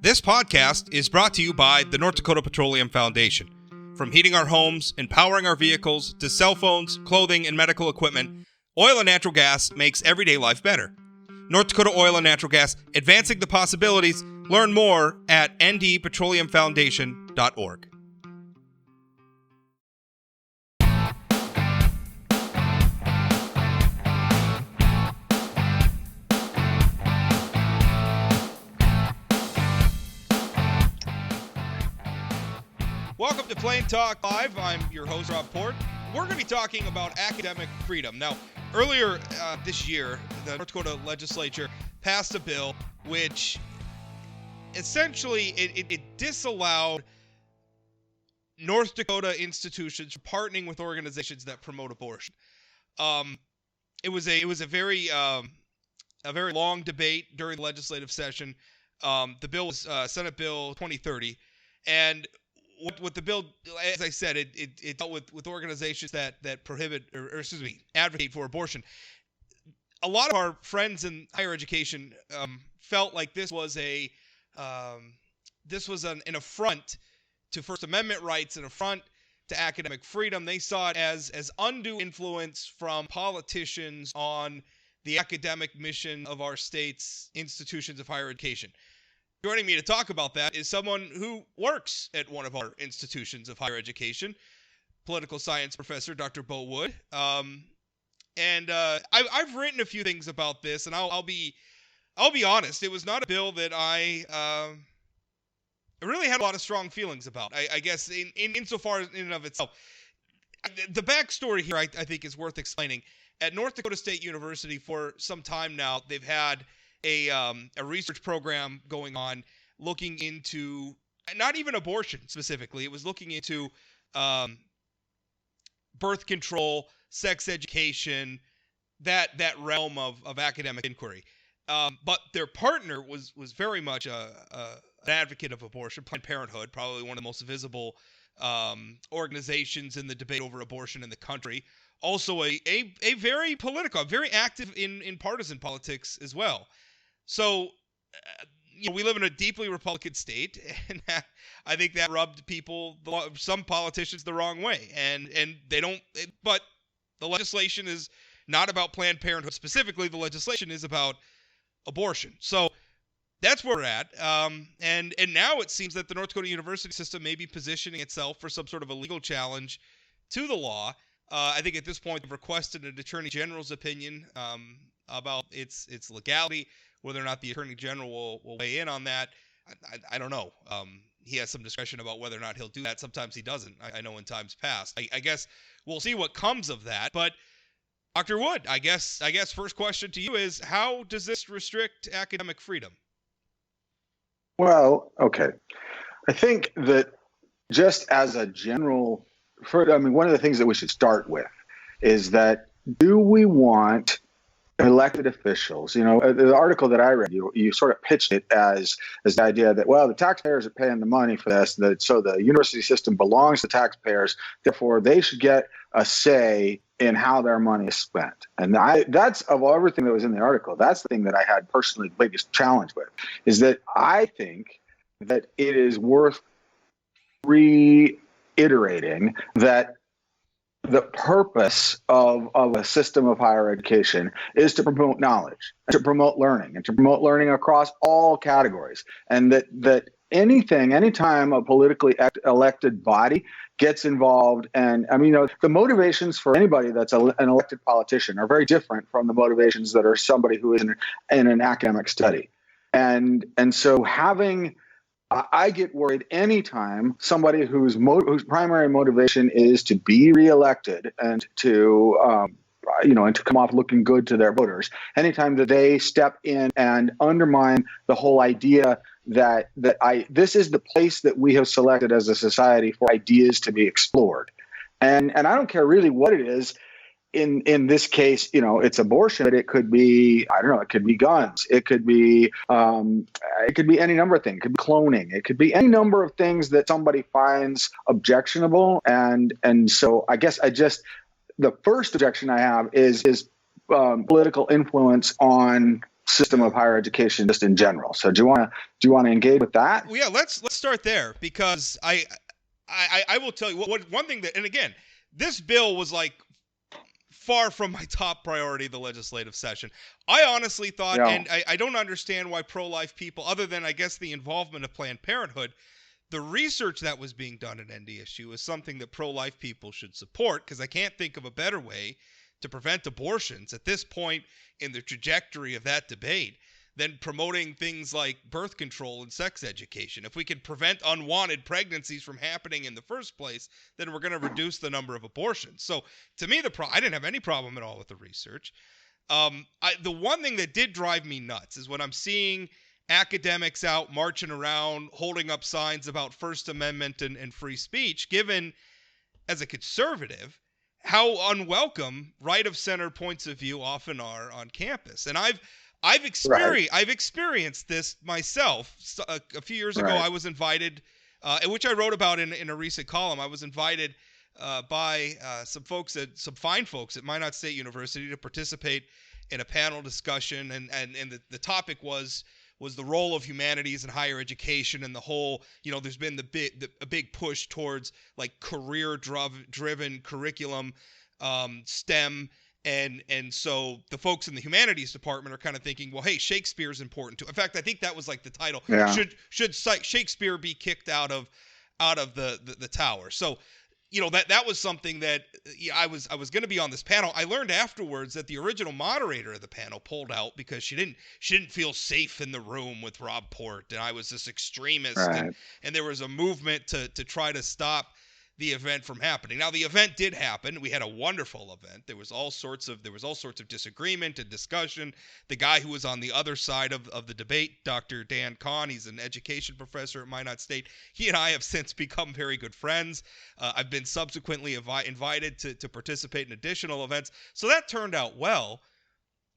This podcast is brought to you by the North Dakota Petroleum Foundation. From heating our homes and powering our vehicles to cell phones, clothing, and medical equipment, oil and natural gas makes everyday life better. North Dakota Oil and Natural Gas, advancing the possibilities. Learn more at ndpetroleumfoundation.org. Welcome to Plain Talk Live. I'm your host, Rob Port. We're going to be talking about academic freedom. Now, earlier this year, the North Dakota Legislature passed a bill which essentially it disallowed North Dakota institutions from partnering with organizations that promote abortion. It was a very long debate during the legislative session. The bill was Senate Bill 2030, and what the bill, as I said, it dealt with organizations that prohibit or advocate for abortion. A lot of our friends in higher education felt like this was an affront to First Amendment rights, an affront to academic freedom. They saw it as undue influence from politicians on the academic mission of our state's institutions of higher education. Joining me to talk about that is someone who works at one of our institutions of higher education, political science professor Dr. Bo Wood. I've written a few things about this, and I'll be honest. It was not a bill that I really had a lot of strong feelings about. I guess insofar as in and of itself, the backstory here I think is worth explaining. At North Dakota State University for some time now, they've had a research program going on looking into not even abortion specifically. It was looking into birth control, sex education, that realm of academic inquiry. But their partner was very much an advocate of abortion. Planned Parenthood, probably one of the most visible organizations in the debate over abortion in the country. Also a very political, very active in partisan politics as well. So, we live in a deeply Republican state, and I think that rubbed some politicians the wrong way. And they don't, but the legislation is not about Planned Parenthood specifically. The legislation is about abortion. So that's where we're at. And now it seems that the North Dakota University system may be positioning itself for some sort of a legal challenge to the law. I think at this point they've requested an Attorney General's opinion about its legality. Whether or not the Attorney General will weigh in on that, I don't know. He has some discretion about whether or not he'll do that. Sometimes he doesn't. I know in times past. I guess we'll see what comes of that. But Dr. Wood, I guess first question to you is, how does this restrict academic freedom? Well, okay. I think that just as a general, one of the things that we should start with is that do we want elected officials? The article that I read, you sort of pitched it as the idea that, well, the taxpayers are paying the money for this, so the university system belongs to taxpayers, therefore they should get a say in how their money is spent. And that's, of everything that was in the article, that's the thing that I had personally the biggest challenge with, is that I think that it is worth reiterating that the purpose of a system of higher education is to promote knowledge, to promote learning, and to promote learning across all categories. And that anytime a politically elected body gets involved, and the motivations for anybody that's an elected politician are very different from the motivations that are somebody who is in an academic study. And so I get worried anytime somebody whose primary motivation is to be reelected and to come off looking good to their voters, anytime that they step in and undermine the whole idea that this is the place that we have selected as a society for ideas to be explored. And I don't care really what it is. In this case, it's abortion, but it could be, it could be guns. It could be any number of things. It could be cloning. It could be any number of things that somebody finds objectionable. And so I guess the first objection I have is political influence on system of higher education just in general. So do you want to engage with that? Well, yeah, let's start there, because I will tell you what one thing that, and again, this bill was like far from my top priority of the legislative session. I honestly thought, and I don't understand why pro-life people, other than I guess the involvement of Planned Parenthood, the research that was being done at NDSU is something that pro-life people should support, because I can't think of a better way to prevent abortions at this point in the trajectory of that debate than promoting things like birth control and sex education. If we can prevent unwanted pregnancies from happening in the first place, then we're going to reduce the number of abortions. So to me, I didn't have any problem at all with the research. The one thing that did drive me nuts is when I'm seeing academics out marching around, holding up signs about First Amendment and free speech, given as a conservative how unwelcome right-of-center points of view often are on campus. And I've experienced this myself. A few years ago, I was invited, which I wrote about in a recent column. I was invited by some fine folks at Minot State University to participate in a panel discussion, and the topic was the role of humanities in higher education, and the whole, there's been a big push towards like career-driven curriculum, STEM. And so the folks in the humanities department are kind of thinking, well, hey, Shakespeare's important too. In fact, I think that was like the title. Yeah. Should Shakespeare be kicked out of the tower? So, that was something that I was going to be on this panel. I learned afterwards that the original moderator of the panel pulled out because she didn't feel safe in the room with Rob Port, and I was this extremist, and there was a movement to try to stop the event from happening. Now, the event did happen. We had a wonderful event. There was all sorts of disagreement and discussion. The guy who was on the other side of the debate, Dr. Dan Kahn, he's an education professor at Minot State. He and I have since become very good friends. I've been subsequently invited to participate in additional events. So that turned out well.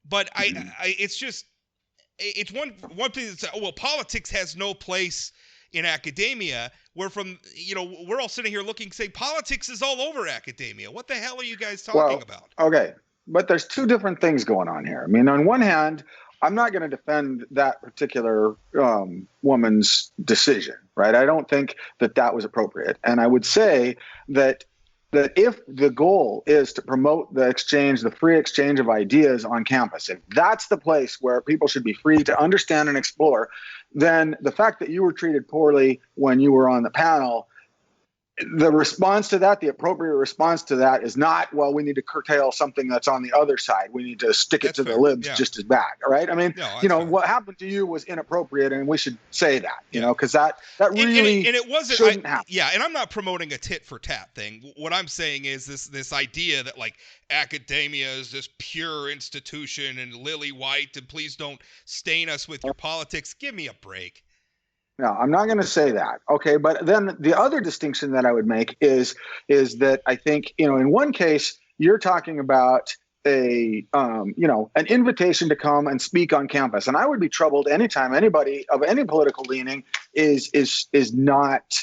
But it's one thing that says, oh, well, politics has no place in academia, where we're all sitting here saying politics is all over academia. What the hell are you guys talking about? Okay, but there's two different things going on here. I mean, on one hand, I'm not going to defend that particular woman's decision, right? I don't think that was appropriate. And I would say that if the goal is to promote the free exchange of ideas on campus, if that's the place where people should be free to understand and explore, then the fact that you were treated poorly when you were on the panel, the response to that, the appropriate response to that is not, well, we need to curtail something that's on the other side. We need to stick it to the libs just as bad, right? I mean, what happened to you was inappropriate, and we should say that, because that really and it wasn't, shouldn't happen. Yeah, and I'm not promoting a tit for tat thing. What I'm saying is this idea that like academia is this pure institution and lily white, and please don't stain us with your politics. Give me a break. No, I'm not going to say that. Okay, but then the other distinction that I would make is that I think, in one case you're talking about an invitation to come and speak on campus, and I would be troubled anytime anybody of any political leaning is not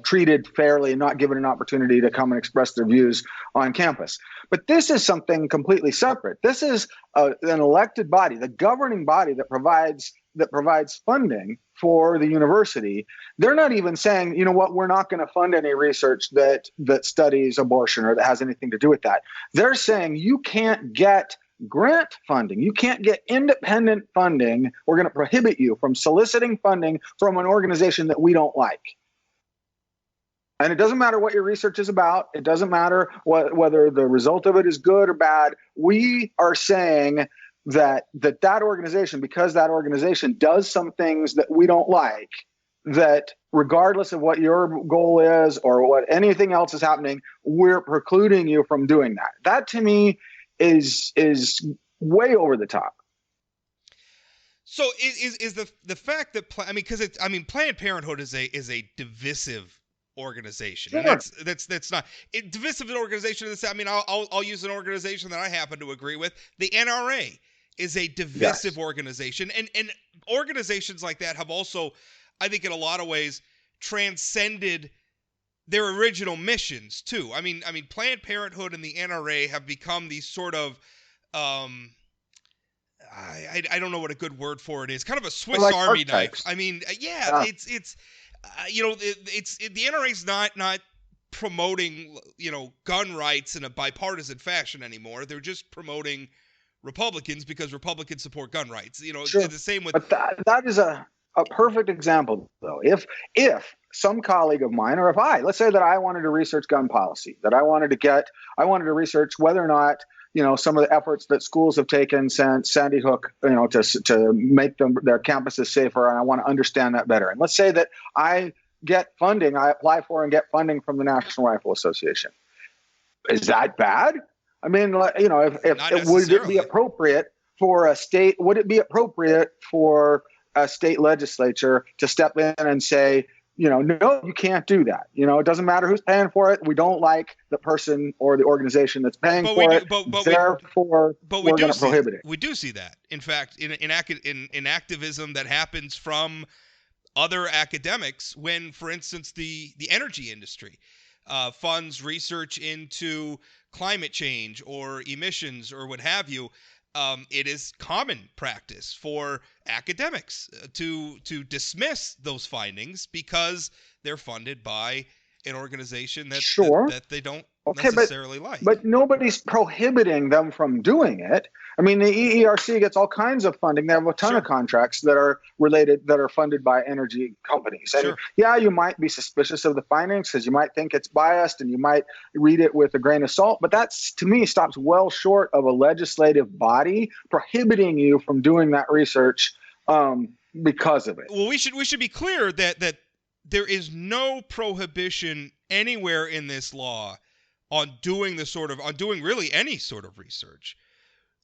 treated fairly and not given an opportunity to come and express their views on campus. But this is something completely separate. This is an elected body, the governing body that provides funding for the university. They're not even saying, we're not going to fund any research that studies abortion or that has anything to do with that. They're saying you can't get grant funding. You can't get independent funding. We're going to prohibit you from soliciting funding from an organization that we don't like. And it doesn't matter what your research is about. It doesn't matter whether the result of it is good or bad. We are saying that organization, because that organization does some things that we don't like, that regardless of what your goal is or what anything else is happening, we're precluding you from doing that. That to me is way over the top. So is the fact that Planned Parenthood is a divisive organization. Sure. And that's not a divisive organization. I'll use an organization that I happen to agree with. The NRA is a divisive organization, and organizations like that have also, I think, in a lot of ways, transcended their original missions too. I mean, Planned Parenthood and the NRA have become these sort of, I don't know what a good word for it is. Kind of a Swiss like Army archetypes. knife. I mean, yeah, it's the NRA's not promoting gun rights in a bipartisan fashion anymore. They're just promoting Republicans because Republicans support gun rights. Sure. The same with. But that is a perfect example, though. If some colleague of mine, or if let's say that I wanted to research gun policy, that I wanted to research whether or not some of the efforts that schools have taken since Sandy Hook, to make their campuses safer, and I want to understand that better. And let's say that I apply for and get funding from the National Rifle Association. Is that bad? I mean, if would it be appropriate for a state? Would it be appropriate for a state legislature to step in and say, no, you can't do that. It doesn't matter who's paying for it. We don't like the person or the organization that's paying for it. Therefore, we're going to prohibit it. We do see that. In fact, in activism that happens from other academics when, for instance, the energy industry funds research into climate change or emissions or what have you. It is common practice for academics to dismiss those findings because they're funded by an organization that they don't necessarily like. But nobody's prohibiting them from doing it. I mean, the EERC gets all kinds of funding. They have a ton of contracts that are funded by energy companies. And yeah, you might be suspicious of the findings because you might think it's biased and you might read it with a grain of salt. But that's, to me, stops well short of a legislative body prohibiting you from doing that research because of it. Well, we should be clear that there is no prohibition anywhere in this law on doing really any sort of research.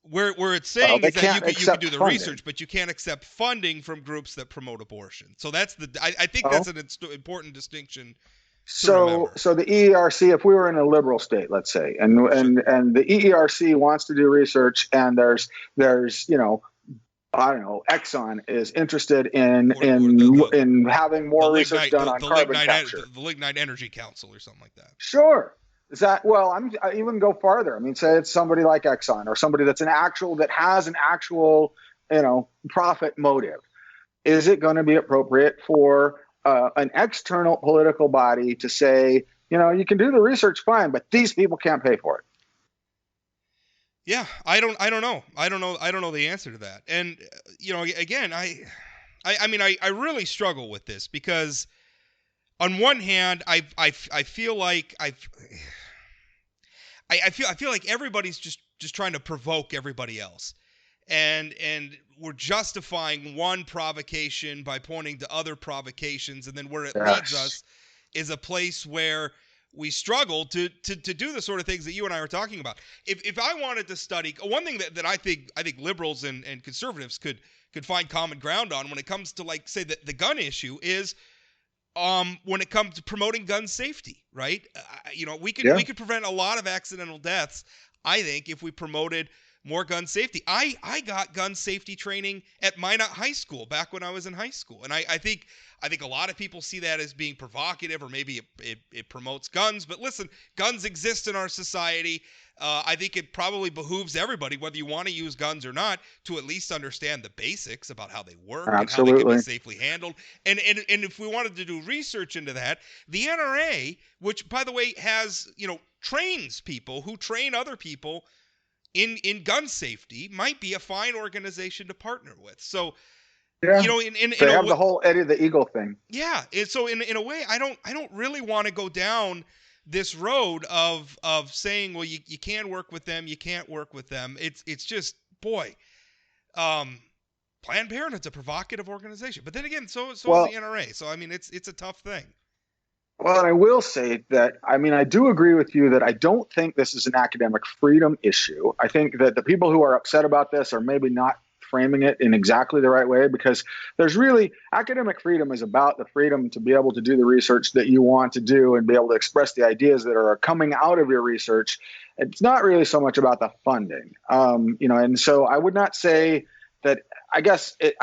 Where it's saying is that you can do the research, but you can't accept funding from groups that promote abortion. So that's I think that's an important distinction. So the EERC, if we were in a liberal state, let's say, and the EERC wants to do research, and there's I don't know, Exxon is interested in having more research done on carbon capture. The Lignite Energy Council or something like that. Sure. Is that, well, I even go farther. I mean, say it's somebody like Exxon or somebody that has an actual, profit motive. Is it going to be appropriate for an external political body to say, you can do the research fine, but these people can't pay for it? Yeah, I don't know. I don't know the answer to that. And again, I really struggle with this because on one hand, I feel like I feel like everybody's just trying to provoke everybody else, and we're justifying one provocation by pointing to other provocations, and then where it leads us is a place where we struggle to do the sort of things that you and I are talking about. If I wanted to study one thing that I think liberals and conservatives could find common ground on when it comes to, like, say, the gun issue is when it comes to promoting gun safety, right? We could prevent a lot of accidental deaths, I think, if we promoted more gun safety. I got gun safety training at Minot High School back when I was in high school, and I think a lot of people see that as being provocative, or maybe it promotes guns. But listen, guns exist in our society. I think it probably behooves everybody, whether you want to use guns or not, to at least understand the basics about how they work and how they can be safely handled. And if we wanted to do research into that, the NRA, which, by the way, has trains people who train other people in gun safety, might be a fine organization to partner with. So, they have the whole Eddie the Eagle thing. Yeah, and so in a way, I don't really want to go down this road of saying, well, you can work with them, you can't work with them. It's just, boy, Planned Parenthood's a provocative organization, but then again, so is the NRA. So I mean, it's a tough thing. Well, and I will say that, I do agree with you that I don't think this is an academic freedom issue. I think that the people who are upset about this are maybe not framing it in exactly the right way, because there's really, academic freedom is about the freedom to be able to do the research that you want to do and be able to express the ideas that are coming out of your research. It's not really so much about the funding, and so I would not say that. I guess it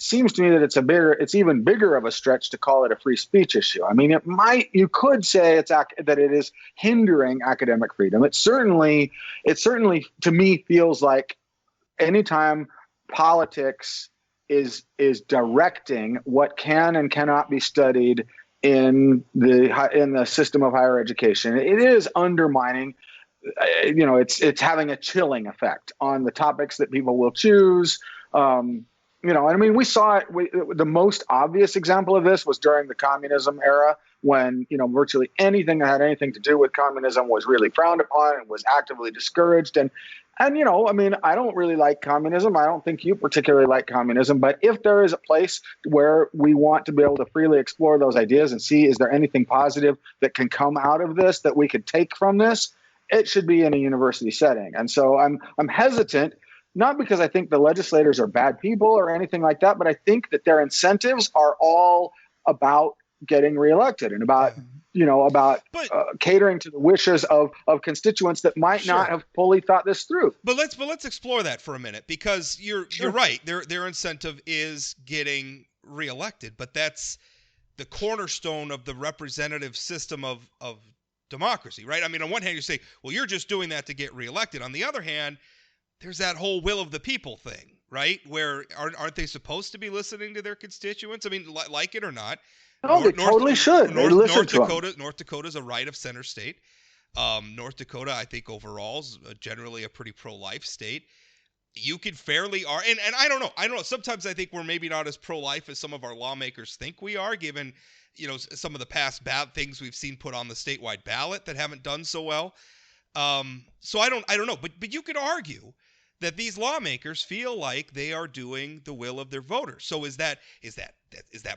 seems to me that it's even bigger of a stretch to call it a free speech issue. I mean, you could say that it is hindering academic freedom. It certainly to me feels like anytime politics is directing what can and cannot be studied in the system of higher education, it is undermining. It's having a chilling effect on the topics that people will choose. I mean, we saw it. The most obvious example of this was during the communism era, when virtually anything that had anything to do with communism was really frowned upon and was actively discouraged. And I mean, I don't really like communism. I don't think you particularly like communism. But if there is a place where we want to be able to freely explore those ideas and see, is there anything positive that can come out of this that we could take from this, it should be in a university setting. And so I'm hesitant, not because I think the legislators are bad people or anything like that, but I think that their incentives are all about getting reelected and about catering to the wishes of constituents that might not have fully thought this through. But let's explore that for a minute, because you're right. Their incentive is getting reelected, but that's the cornerstone of the representative system of democracy, right? I mean, on one hand, you say, well, you're just doing that to get reelected. On the other hand, there's that whole will of the people thing, right? Where aren't they supposed to be listening to their constituents? I mean, like it or not. No, they totally should. North Dakota is a right of center state. North Dakota, I think overall, is generally a pretty pro-life state. You could fairly and I don't know. Sometimes I think we're maybe not as pro-life as some of our lawmakers think we are, given some of the past bad things we've seen put on the statewide ballot that haven't done so well. So I don't know, but you could argue that these lawmakers feel like they are doing the will of their voters. So is that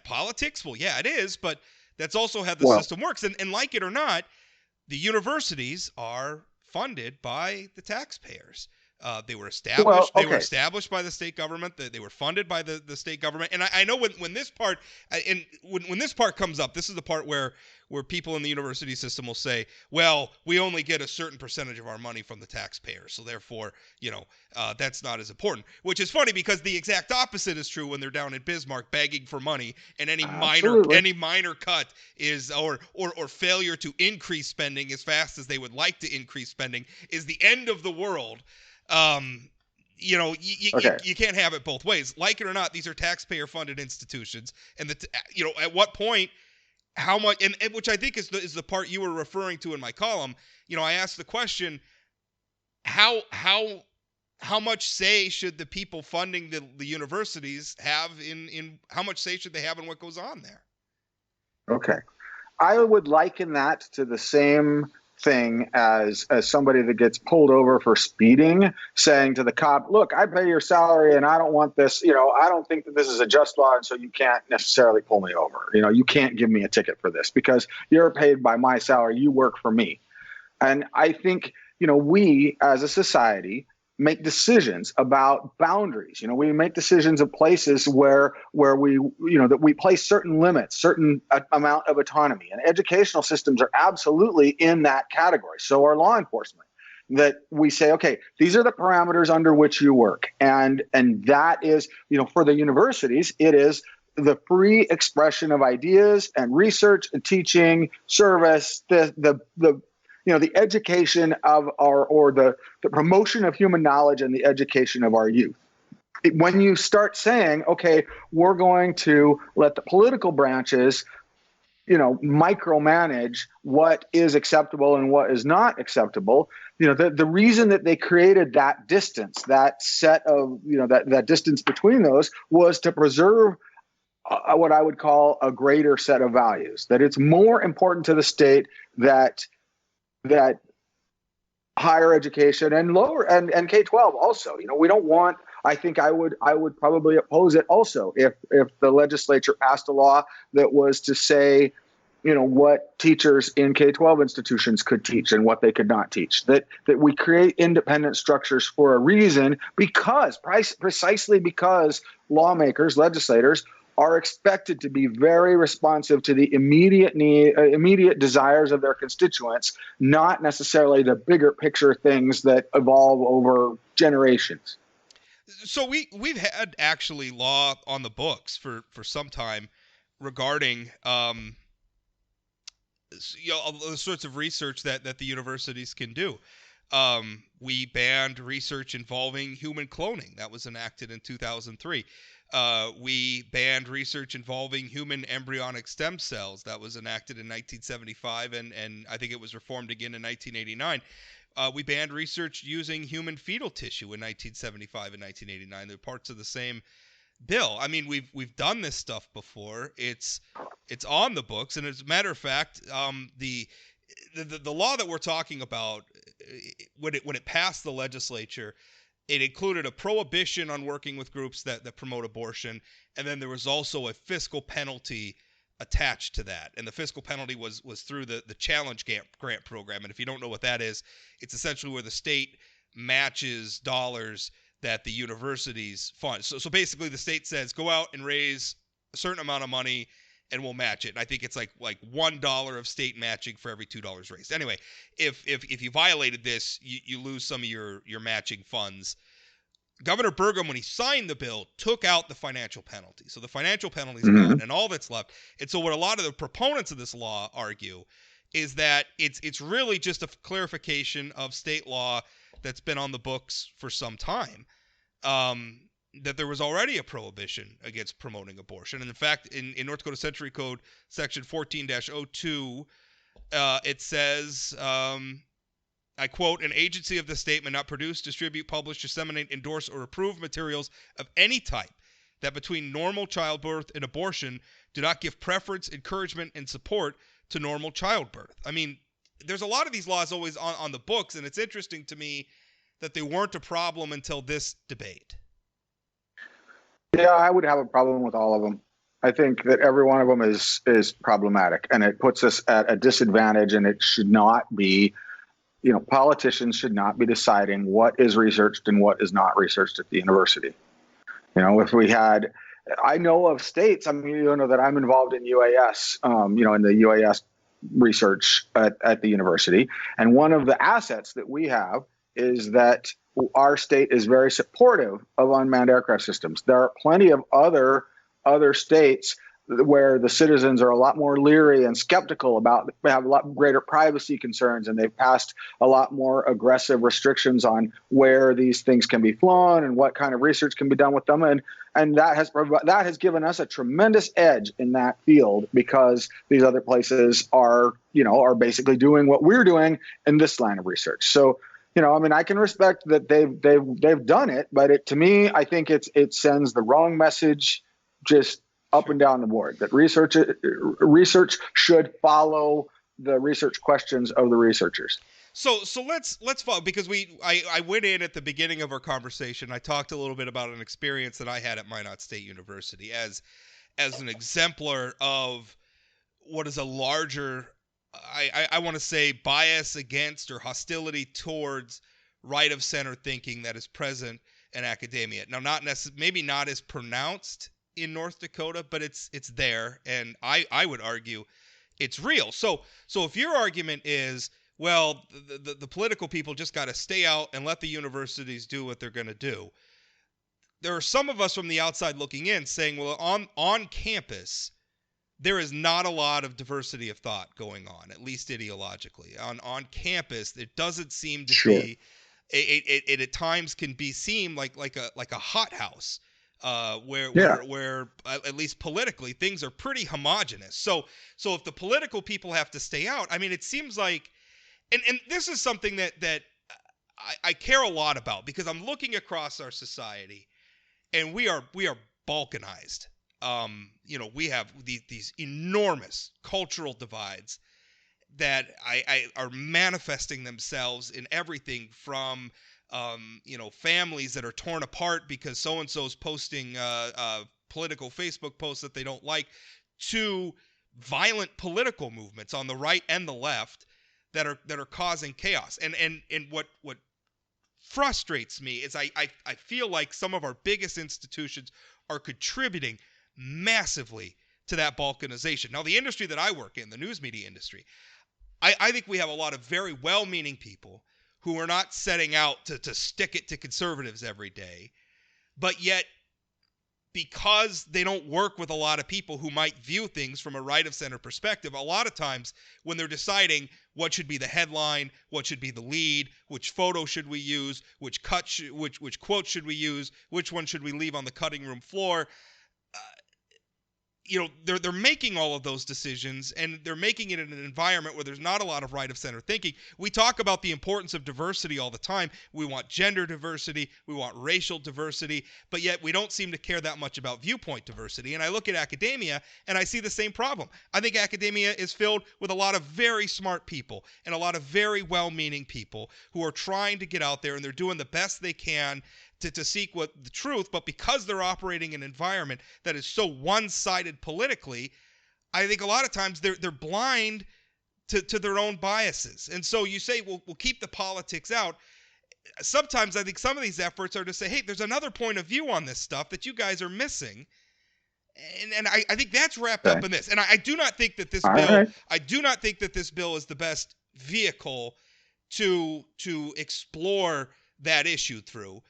politics? Well, yeah, it is, but that's also how the system works. And like it or not, the universities are funded by the taxpayers. They were established. They were established by the state government. They were funded by the state government. And I know when this part when this part comes up, this is the part where people in the university system will say, well, we only get a certain percentage of our money from the taxpayers, so therefore, that's not as important. Which is funny, because the exact opposite is true when they're down in Bismarck begging for money, and any minor cut is or failure to increase spending as fast as they would like to increase spending is the end of the world. You can't have it both ways. Like it or not, these are taxpayer-funded institutions, and at what point, how much, and which I think is the part you were referring to in my column. I asked the question: how much say should the people funding the universities have in how much say should they have in what goes on there? Okay, I would liken that to the same thing as somebody that gets pulled over for speeding, saying to the cop, look, I pay your salary and I don't want this, I don't think that this is a just law, and so you can't necessarily pull me over. You can't give me a ticket for this because you're paid by my salary, you work for me. And I think, we as a society make decisions about boundaries. We make decisions of places where we, that we place certain limits, certain amount of autonomy. And educational systems are absolutely in that category. So are law enforcement. That we say, okay, these are the parameters under which you work. And that is, for the universities, it is the free expression of ideas and research and teaching, service, the education of the promotion of human knowledge and the education of our youth. When you start saying, okay, we're going to let the political branches, micromanage what is acceptable and what is not acceptable, the reason that they created that distance, that set of, that distance between those, was to preserve what I would call a greater set of values, that it's more important to the state that higher education and lower and K-12 also, we don't want, I think I would probably oppose it also if the legislature passed a law that was to say, what teachers in K-12 institutions could teach and what they could not teach, that we create independent structures for a reason, precisely because lawmakers, legislators are expected to be very responsive to the immediate desires of their constituents, not necessarily the bigger picture things that evolve over generations. So we've had actually law on the books for some time regarding the sorts of research that the universities can do. We banned research involving human cloning. That was enacted in 2003. We banned research involving human embryonic stem cells. That was enacted in 1975, and I think it was reformed again in 1989. We banned research using human fetal tissue in 1975 and 1989. They're parts of the same bill. I mean, we've done this stuff before. It's on the books, and as a matter of fact, the law that we're talking about, when it passed the legislature, it included a prohibition on working with groups that promote abortion, and then there was also a fiscal penalty attached to that. And the fiscal penalty was through the challenge grant program. And if you don't know what that is, it's essentially where the state matches dollars that the universities fund. So basically the state says, go out and raise a certain amount of money and we'll match it. And I think it's like $1 of state matching for every $2 raised. Anyway, if you violated this, you lose some of your matching funds. Governor Burgum, when he signed the bill, took out the financial penalty. So the financial penalty is gone, and all that's left. And so what a lot of the proponents of this law argue is that it's really just a clarification of state law that's been on the books for some time. That there was already a prohibition against promoting abortion. And in fact, in North Dakota Century Code, section 14-02, it says, I quote, an agency of the state may not produce, distribute, publish, disseminate, endorse, or approve materials of any type that between normal childbirth and abortion do not give preference, encouragement, and support to normal childbirth. I mean, there's a lot of these laws always on the books, and it's interesting to me that they weren't a problem until this debate. Yeah, I would have a problem with all of them. I think that every one of them is problematic, and it puts us at a disadvantage, and it should not be. Politicians should not be deciding what is researched and what is not researched at the university. If we had, I know of states, that I'm involved in UAS, in the UAS research at the university. And one of the assets that we have is that our state is very supportive of unmanned aircraft systems. There are plenty of other states where the citizens are a lot more leery and skeptical they have a lot greater privacy concerns, and they've passed a lot more aggressive restrictions on where these things can be flown and what kind of research can be done with them. And that has given us a tremendous edge in that field, because these other places are basically doing what we're doing in this line of research. So, I can respect that they've done it, but to me, I think it sends the wrong message just up and down the board, that research should follow the research questions of the researchers. So let's follow, because I went in at the beginning of our conversation. I talked a little bit about an experience that I had at Minot State University as an exemplar of what is a larger, I want to say, bias against or hostility towards right of center thinking that is present in academia. Now, maybe not as pronounced in North Dakota, but it's there, and I would argue it's real. So if your argument is, well, the political people just got to stay out and let the universities do what they're going to do, there are some of us from the outside looking in saying, well, on campus, there is not a lot of diversity of thought going on, at least ideologically. On campus, it doesn't seem to be. It at times can seem like a hothouse. Where at least politically things are pretty homogenous. So if the political people have to stay out, I mean, it seems like, and this is something that I care a lot about, because I'm looking across our society, and we are balkanized. We have these enormous cultural divides that are manifesting themselves in everything from families that are torn apart because so-and-so's posting political Facebook posts that they don't like, to violent political movements on the right and the left that are causing chaos. And what frustrates me is I feel like some of our biggest institutions are contributing massively to that balkanization. Now, the industry that I work in, the news media industry, I think we have a lot of very well-meaning people who are not setting out to stick it to conservatives every day, but yet because they don't work with a lot of people who might view things from a right-of-center perspective, a lot of times when they're deciding what should be the headline, what should be the lead, which photo should we use, which quote should we use, which one should we leave on the cutting room floor, they're making all of those decisions, and they're making it in an environment where there's not a lot of right-of-center thinking. We talk about the importance of diversity all the time. We want gender diversity. We want racial diversity. But yet we don't seem to care that much about viewpoint diversity. And I look at academia, and I see the same problem. I think academia is filled with a lot of very smart people and a lot of very well-meaning people who are trying to get out there, and they're doing the best they can to seek the truth, but because they're operating in an environment that is so one-sided politically, I think a lot of times they're blind to their own biases. And so you say, we'll keep the politics out. Sometimes I think some of these efforts are to say, hey, there's another point of view on this stuff that you guys are missing. And I think that's wrapped up in this. And I do not think that this bill is the best vehicle to explore that issue through.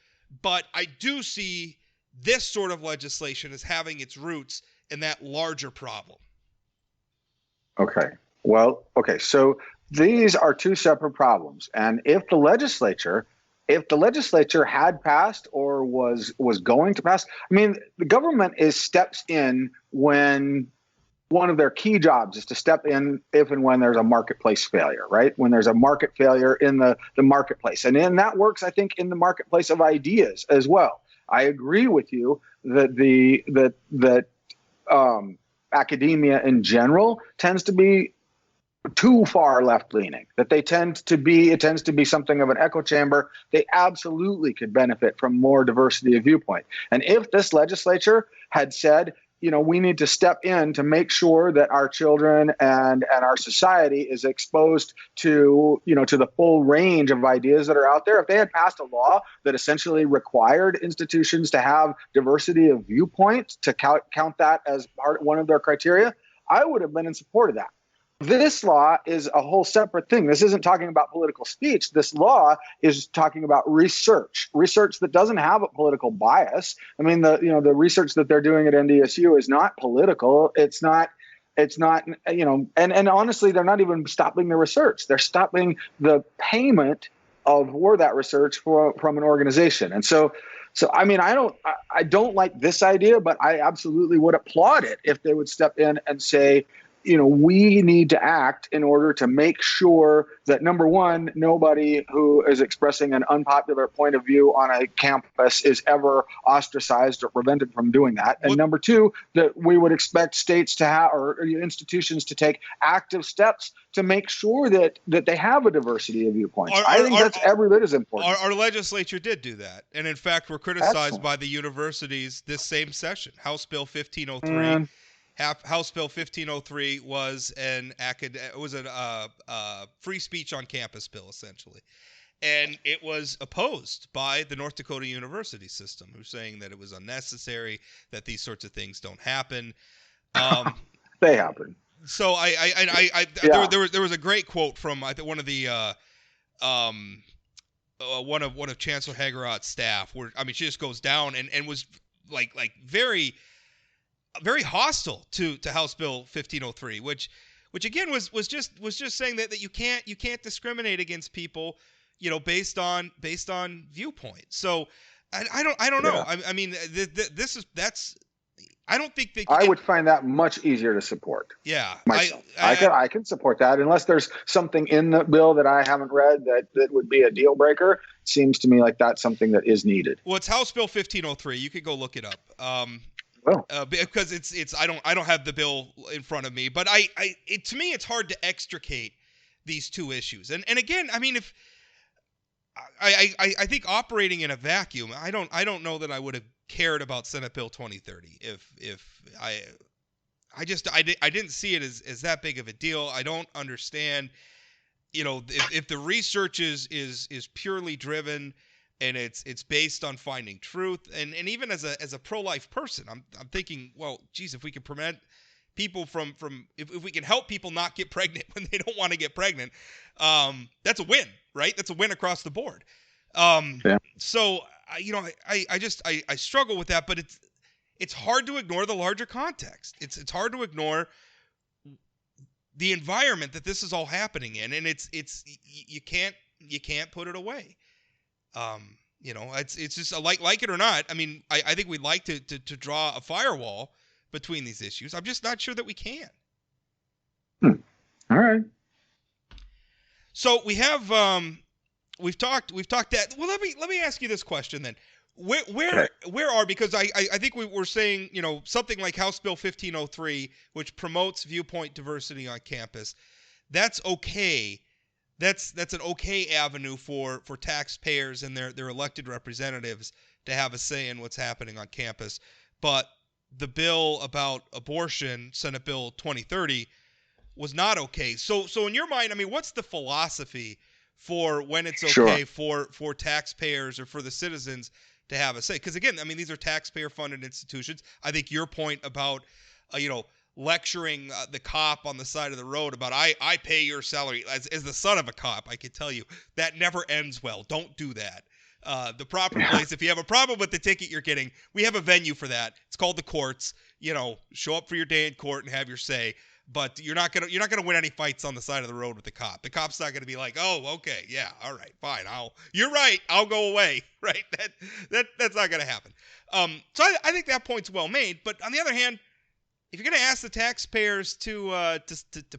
But I do see this sort of legislation as having its roots in that larger problem. Okay. Well, okay. So these are two separate problems. And if the legislature had passed or was going to pass, I mean, the government steps in when one of their key jobs is to step in if and when there's a marketplace failure, right? When there's a market failure in the marketplace. And then that works, I think, in the marketplace of ideas as well. I agree with you that academia in general tends to be too far left-leaning, that it tends to be something of an echo chamber. They absolutely could benefit from more diversity of viewpoint. And if this legislature had said, we need to step in to make sure that our children and our society is exposed to the full range of ideas that are out there. If they had passed a law that essentially required institutions to have diversity of viewpoint, to count that as one of their criteria, I would have been in support of that. This law is a whole separate thing. This isn't talking about political speech. This law is talking about research that doesn't have a political bias. I mean, the research that they're doing at NDSU is not political. It's not, and honestly, they're not even stopping the research. They're stopping the payment for that research from an organization. And so I mean, I don't like this idea, but I absolutely would applaud it if they would step in and say, we need to act in order to make sure that, number one, nobody who is expressing an unpopular point of view on a campus is ever ostracized or prevented from doing that. And number two, that we would expect states to have, or institutions to take active steps to make sure that they have a diversity of viewpoints. I think that's every bit as important. Our legislature did do that. And in fact, were criticized by the universities this same session. House Bill 1503. House Bill 1503 was a free speech on campus bill, essentially. And it was opposed by the North Dakota university system, who's saying that it was unnecessary, that these sorts of things don't happen. They happen. So there was a great quote from, I think, one of Chancellor Hagerot's staff, where, I mean, she just goes down and was like very hostile to House Bill 1503, which again was just saying that you can't discriminate against people, based on viewpoint. So I don't know. I mean, I don't think that I would find that much easier to support. Yeah, myself. I can support that unless there's something in the bill that I haven't read that would be a deal breaker. It seems to me like that's something that is needed. Well, it's House Bill 1503. You could go look it up. Because it's I don't have the bill in front of me, but to me it's hard to extricate these two issues. And again, I mean, if I think operating in a vacuum, I don't know that I would have cared about Senate Bill 2030 if I didn't see it as that big of a deal. I don't understand, if the research is purely driven and it's based on finding truth, and even as a pro-life person, I'm thinking, well, geez, if we can prevent people from if we can help people not get pregnant when they don't want to get pregnant, that's a win, right? That's a win across the board. So I struggle with that, but it's hard to ignore the larger context. It's hard to ignore the environment that this is all happening in, and it's you can't put it away. It's just like it or not. I mean, I think we'd like to draw a firewall between these issues. I'm just not sure that we can. All right. So we have we've talked that. Well, let me ask you this question then. Where are, because I think we were saying, something like House Bill 1503, which promotes viewpoint diversity on campus, that's okay. That's an okay avenue for taxpayers and their elected representatives to have a say in what's happening on campus. But the bill about abortion, Senate Bill 2030, was not okay. So in your mind, I mean, what's the philosophy for when it's okay for taxpayers or for the citizens to have a say? Because again, I mean, these are taxpayer-funded institutions. I think your point about, lecturing the cop on the side of the road about I pay your salary as the son of a cop, I can tell you that never ends well. Don't do that. The proper place, if you have a problem with the ticket you're getting, we have a venue for that. It's called the courts. Show up for your day in court and have your say. But you're not gonna win any fights on the side of the road with the cop. The cop's not gonna be like, oh, okay, yeah, all right, fine, you're right, I'll go away, right? That's not gonna happen. So I think that point's well made. But on the other hand, if you're gonna ask the taxpayers to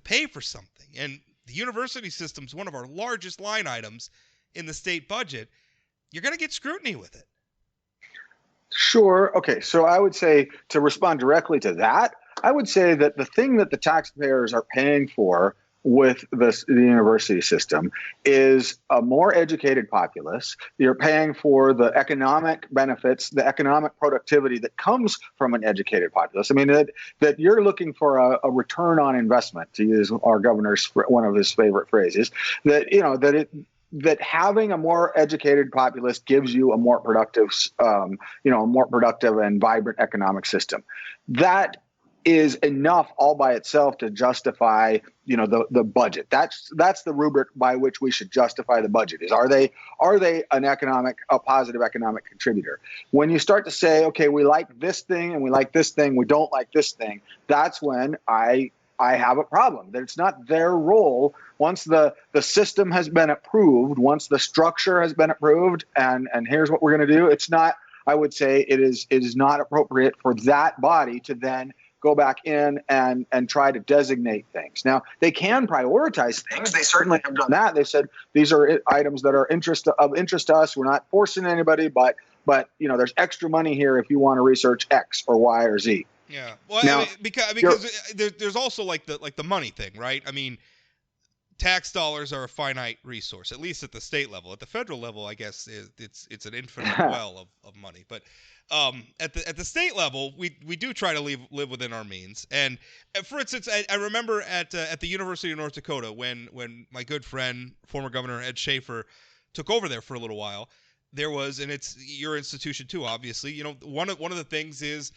pay for something, and the university system is one of our largest line items in the state budget, you're gonna get scrutiny with it. Sure. Okay. So I would say, to respond directly to that, I would say that the thing that the taxpayers are paying for with the university system is a more educated populace. You're paying for the economic benefits, the economic productivity that comes from an educated populace. I mean, that you're looking for a return on investment, to use our governor's one of his favorite phrases, that having a more educated populace gives you a more productive, and vibrant economic system. That is enough all by itself to justify, the budget. That's the rubric by which we should justify the budget. Is are they a positive economic contributor? When you start to say, okay, we like this thing and we like this thing, we don't like this thing, that's when I have a problem. That it's not their role. Once the system has been approved, once the structure has been approved, and here's what we're going to do, it's not, I would say it is not appropriate for that body to then go back in and try to designate things. Now, they can prioritize things. They certainly have done that. They said these are items that are of interest to us. We're not forcing anybody, but there's extra money here if you want to research X or Y or Z. Yeah. Well, now, because there's also like the money thing, right? I mean, tax dollars are a finite resource, at least at the state level. At the federal level, I guess it's an infinite well of money. But at the state level, we do try to live within our means. And for instance, I remember at the University of North Dakota when my good friend, former Governor Ed Schaefer, took over there for a little while. There was, and it's your institution too, obviously. One of the things is,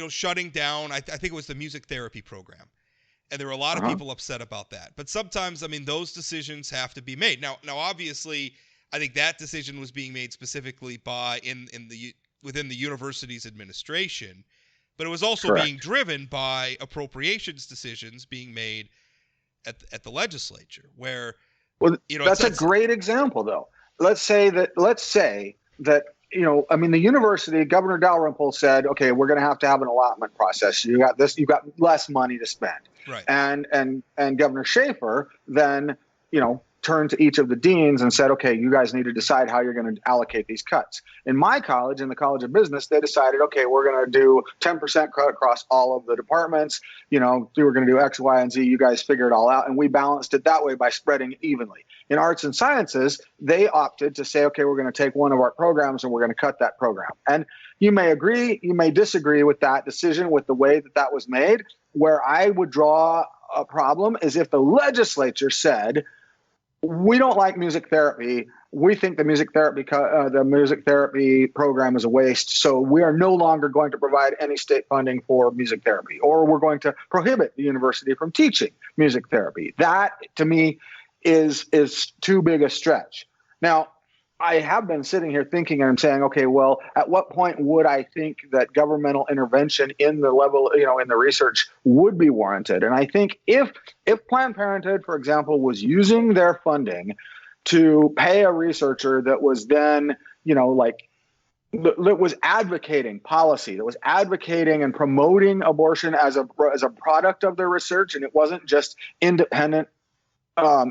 shutting down, I think it was the music therapy program. And there were a lot of people upset about that. But sometimes, I mean, those decisions have to be made. Now, obviously, I think that decision was being made specifically within the university's administration, but it was also being driven by appropriations decisions being made at the legislature, where that's a great example, though. Let's say that the university, Governor Dalrymple said, okay, we're going to have an allotment process. You've got less money to spend. Right. And Governor Schaefer then, turned to each of the deans and said, okay, you guys need to decide how you're going to allocate these cuts. In my college, in the College of Business, they decided, okay, we're going to do 10% cut across all of the departments. We were going to do X, Y, and Z. You guys figure it all out. And we balanced it that way by spreading it evenly. In arts and sciences, they opted to say, okay, we're going to take one of our programs and we're going to cut that program. And you may agree, you may disagree with that decision, with the way that was made. Where I would draw a problem is if the legislature said, we don't like music therapy. We think the music therapy program is a waste. So we are no longer going to provide any state funding for music therapy, or we're going to prohibit the university from teaching music therapy. That, to me, is too big a stretch. Now, I have been sitting here thinking, and I'm saying, okay, well, at what point would I think that governmental intervention in the level, in the research would be warranted? And I think if Planned Parenthood, for example, was using their funding to pay a researcher that was then, that was advocating policy, that was advocating and promoting abortion as a product of their research, and it wasn't just independent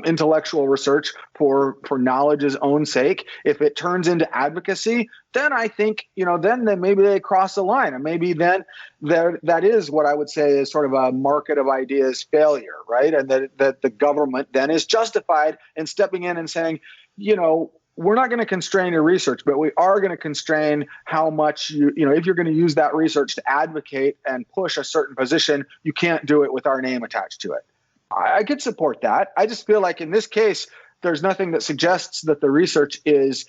intellectual research for knowledge's own sake. If it turns into advocacy, then I think, then maybe they cross the line, and maybe then that is what I would say is sort of a market of ideas failure, right? And that the government then is justified in stepping in and saying, we're not going to constrain your research, but we are going to constrain how much if you're going to use that research to advocate and push a certain position, you can't do it with our name attached to it. I could support that. I just feel like in this case, there's nothing that suggests that the research is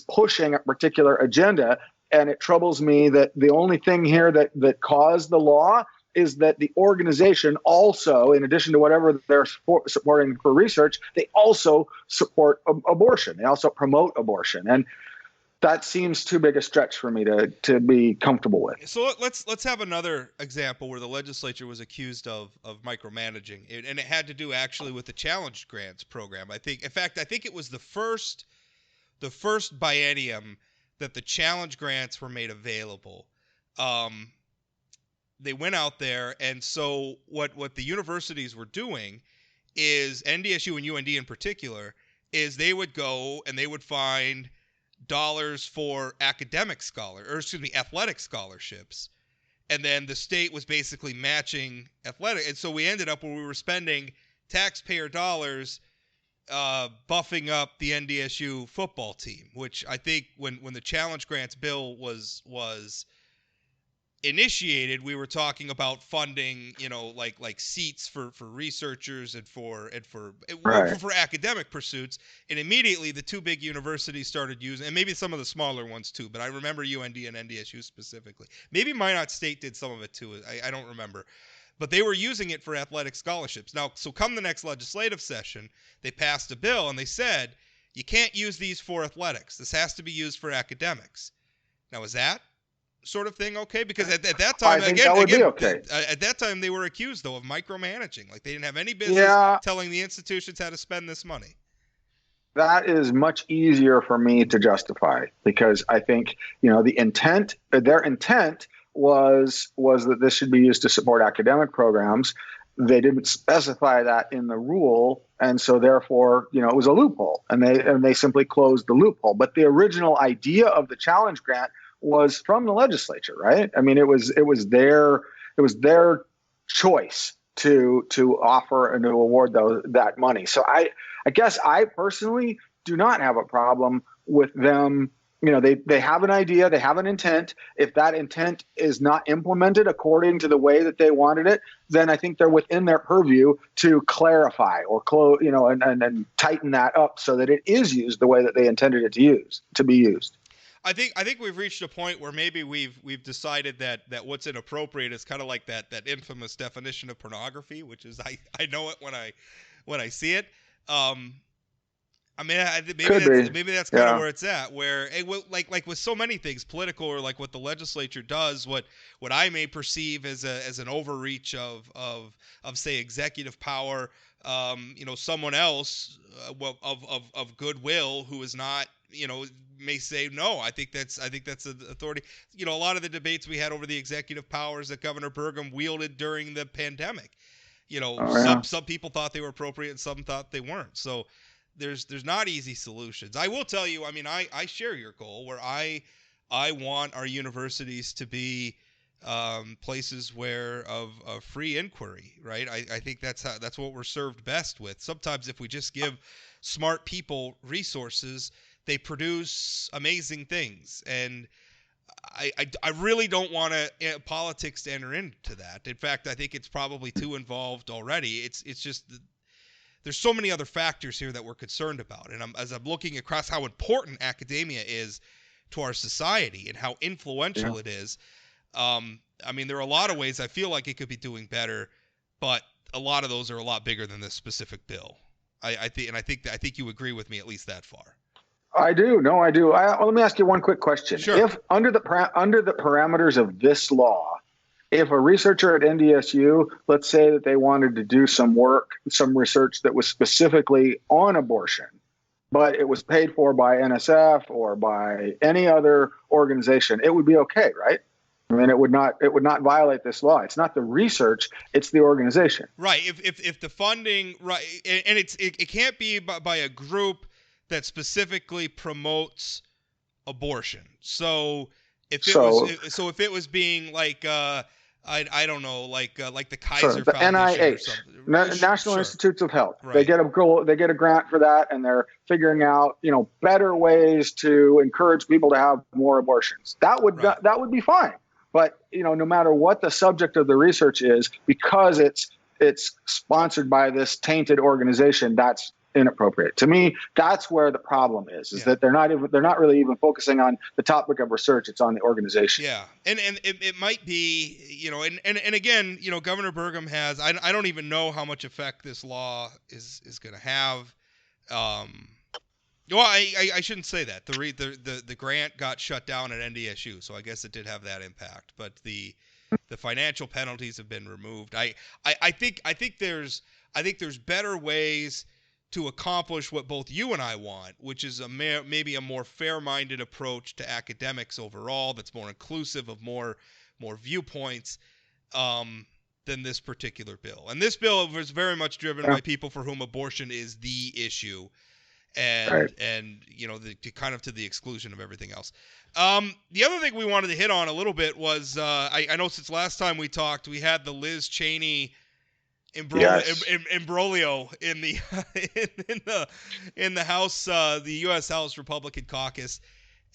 pushing a particular agenda. And it troubles me that the only thing here that caused the law is that the organization also, in addition to whatever they're supporting for research, they also support abortion. They also promote abortion. And that seems too big a stretch for me to be comfortable with. So let's have another example where the legislature was accused of micromanaging, and it had to do actually with the challenge grants program. I think it was the first biennium that the challenge grants were made available. They went out there, and so what the universities were doing is, NDSU and UND in particular, is they would go and they would find dollars for athletic scholarships, and then the state was basically matching athletic, and so we ended up where we were spending taxpayer dollars buffing up the NDSU football team, which I think when the challenge grants bill was initiated, we were talking about funding, like seats for researchers and for academic pursuits. And immediately the two big universities started using, and maybe some of the smaller ones too, but I remember UND and NDSU specifically. Maybe Minot State did some of it too. I don't remember. But they were using it for athletic scholarships. Now, so come the next legislative session, they passed a bill and they said, you can't use these for athletics. This has to be used for academics. Now, is that sort of thing okay? Because at that time, at that time they were accused though of micromanaging. Like they didn't have any business telling the institutions how to spend this money. That is much easier for me to justify, because I think their intent was that this should be used to support academic programs. They didn't specify that in the rule, and so therefore it was a loophole, and they simply closed the loophole. But the original idea of the challenge grant was from the legislature, right? I mean, it was their choice to offer and to award that money. So I guess I personally do not have a problem with them. They have an idea, they have an intent. If that intent is not implemented according to the way that they wanted it, then I think they're within their purview to clarify or and tighten that up so that it is used the way that they intended it to be used. I think we've reached a point where maybe we've decided that what's inappropriate is kind of like that infamous definition of pornography, which is I know it when I see it. I mean, maybe that's kind of where it's at. Where like with so many things, political, or like what the legislature does, what I may perceive as an overreach of say executive power. Someone else of goodwill who is not, may say, no, I think that's an authority. A lot of the debates we had over the executive powers that Governor Burgum wielded during the pandemic, some people thought they were appropriate and some thought they weren't. So there's not easy solutions. I will tell you, I mean, I share your goal where I want our universities to be places where of free inquiry, right? I think that's what we're served best with. Sometimes if we just give smart people resources, they produce amazing things. And I really don't want politics to enter into that. In fact, I think it's probably too involved already. It's just there's so many other factors here that we're concerned about. And as I'm looking across how important academia is to our society and how influential it is, I mean, there are a lot of ways I feel like it could be doing better, but a lot of those are a lot bigger than this specific bill. I think you agree with me at least that far. I do. No, I do. Let me ask you one quick question. Sure. If under the parameters of this law, if a researcher at NDSU, let's say that they wanted to do some work, some research that was specifically on abortion, but it was paid for by NSF or by any other organization, it would be okay, right? I mean, it would not violate this law. It's not the research; it's the organization. Right. If the funding, right, and it can't be by a group that specifically promotes abortion. So if it was being like I don't know, like the Kaiser the Foundation NIH, or something. National Sure. Institutes of Health, Right. they get a grant for that, and they're figuring out better ways to encourage people to have more abortions. That would be fine. But no matter what the subject of the research is, because it's sponsored by this tainted organization, that's inappropriate. To me, that's where the problem is that they're not really even focusing on the topic of research. It's on the organization. Yeah. And it might be, and again, Governor Burgum has, I don't even know how much effect this law is going to have. Well, I shouldn't say that. The grant got shut down at NDSU, so I guess it did have that impact. But the financial penalties have been removed. I think there's better ways to accomplish what both you and I want, which is maybe a more fair-minded approach to academics overall, that's more inclusive of more viewpoints than this particular bill. And this bill was very much driven by people for whom abortion is the issue. And kind of to the exclusion of everything else. The other thing we wanted to hit on a little bit was I know since last time we talked, we had the Liz Cheney imbroglio in the in the House, the U.S. House Republican Caucus,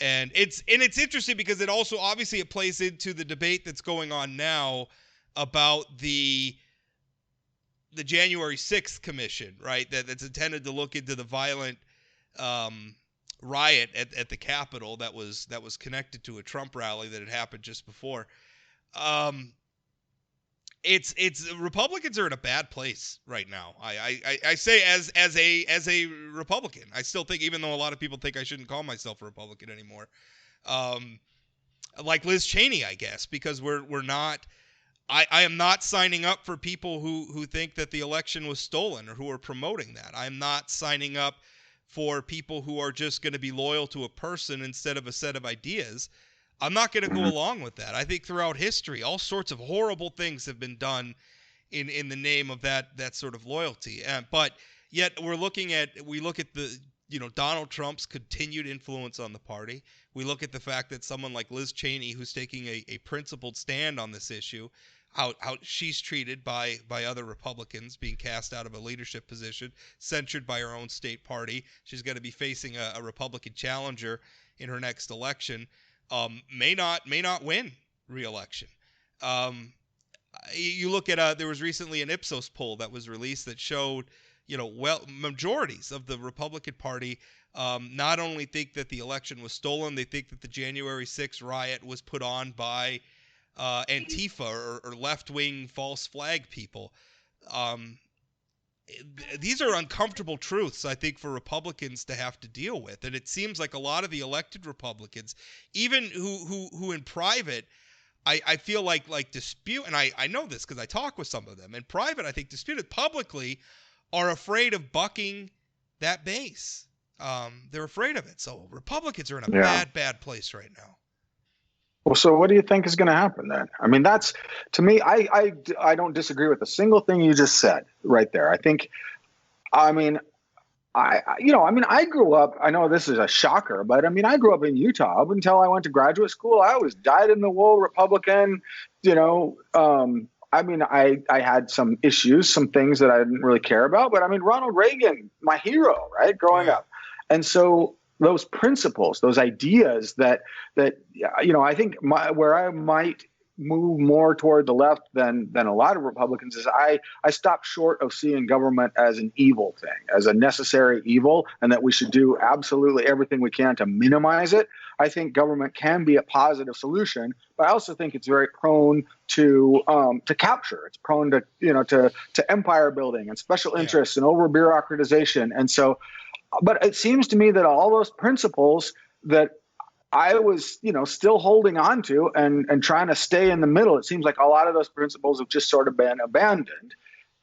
and it's interesting because it also obviously it plays into the debate that's going on now about the January 6th commission, right? That's intended to look into the violent riot at the Capitol that was connected to a Trump rally that had happened just before. It's Republicans are in a bad place right now. I say as a Republican, I still think, even though a lot of people think I shouldn't call myself a Republican anymore, like Liz Cheney, I guess, because we're not. I am not signing up for people who think that the election was stolen or who are promoting that. I'm not signing up for people who are just going to be loyal to a person instead of a set of ideas. I'm not going to go along with that. I think throughout history, all sorts of horrible things have been done in the name of that sort of loyalty. But yet we look at the Donald Trump's continued influence on the party. We look at the fact that someone like Liz Cheney, who's taking a principled stand on this issue, how she's treated by other Republicans, being cast out of a leadership position, censured by her own state party. She's going to be facing a Republican challenger in her next election. May not win re-election. You look at there was recently an Ipsos poll that was released that showed majorities of the Republican Party not only think that the election was stolen, they think that the January 6th riot was put on by Antifa or left-wing false flag people. These are uncomfortable truths, I think, for Republicans to have to deal with. And it seems like a lot of the elected Republicans, even who in private, I feel like dispute, and I know this because I talk with some of them. In private, I think disputed publicly are afraid of bucking that base. They're afraid of it. So Republicans are in a bad place right now. Well, so what do you think is going to happen then? I mean, that's, to me, I don't disagree with a single thing you just said right there. I think, I grew up, I know this is a shocker, but I grew up in Utah. Up until I went to graduate school, I was dyed-in-the-wool Republican. I had some issues, some things that I didn't really care about, but Ronald Reagan, my hero, right, growing up. And so those principles, those ideas that I think where I might move more toward the left than a lot of Republicans is I stop short of seeing government as an evil thing, as a necessary evil, and that we should do absolutely everything we can to minimize it. I think government can be a positive solution, but I also think it's very prone to capture. It's prone to empire building and special interests and over bureaucratization. And so but it seems to me that all those principles that I was, still holding on to and trying to stay in the middle, it seems like a lot of those principles have just sort of been abandoned.